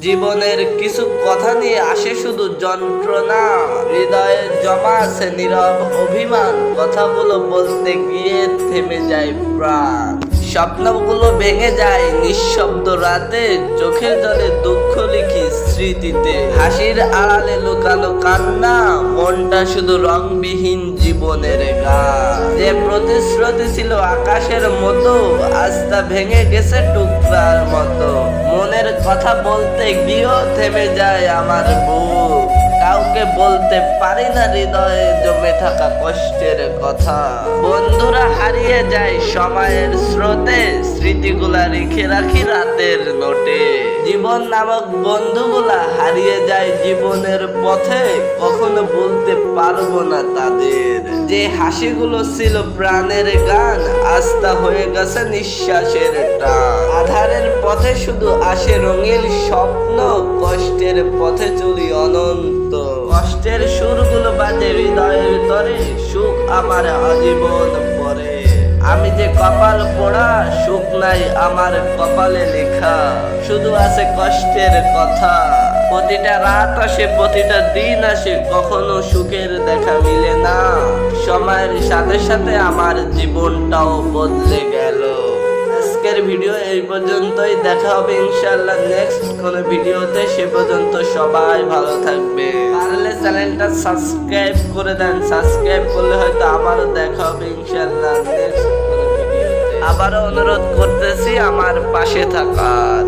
জীবনের কিছু কথা নিয়ে আসে শুধু যন্ত্রণা, হৃদয়ে জমা আছে নীরব অভিমান, কথাগুলো বলতে গিয়ে থেমে যায় প্রাণ। স্বপ্নগুলো ভেঙে যায় নিঃশব্দ রাতে, চোখের জলে দুঃখ লিখি স্মৃতিতে। হাসির আড়ালে লুকানো কান্না, মনটা শুধু রংবিহীন জীবনের গান। যে প্রতিশ্রুতি ছিল আকাশের মতো, আজ তা ভেঙে গেছে টুকরার মতো। মনের কথা বলতে গিয়েও থেমে যায় আমার বুক, কাউকে বলতে পারি না হৃদয়ে জমে থাকা কষ্টের কথা। বন্ধুরা হারিয়ে যায় সময়ের স্রোতে, স্মৃতিগুলা রেখে রাখি রাতের নোটে। জীবন নামক বন্ধুগুলা হারিয়ে যায় জীবনের পথে, কখনো বলতে পারবো না তাদের। যে হাসিগুলো ছিল প্রাণের গান, আজ তা হয়ে গেছে নিঃশ্বাসের টান। আধারের পথে শুধু আসে রঙিন স্বপ্ন, কষ্টের পথে চলি অনন্ত। কষ্টের সুরগুলো বাজে হৃদয়ের তরে, সুখ আমার আজীবন পরে। আমি যে কপাল পোড়া, সুখ নাই আমার কপালে লেখা, শুধু আছে কষ্টের কথা। প্রতিটা রাত আসে, প্রতিটা দিন আসে, কখনো সুখের দেখা মিলে না। সময়ের সাথে সাথে আমার জীবনটাও বদলে গেল। আজকের ভিডিও এই পর্যন্তই, দেখা হবে ইনশাআল্লাহ নেক্সট কোন ভিডিওতে। সে পর্যন্ত সবাই ভালো থাকবে। পারলে চ্যানেলটা সাবস্ক্রাইব করে দেন, সাবস্ক্রাইব করলে হয়তো আবারও দেখা হবে ইনশাআল্লাহ নেক্সট কোন ভিডিওতে। আবারও অনুরোধ করতেছি আমার পাশে থাকার।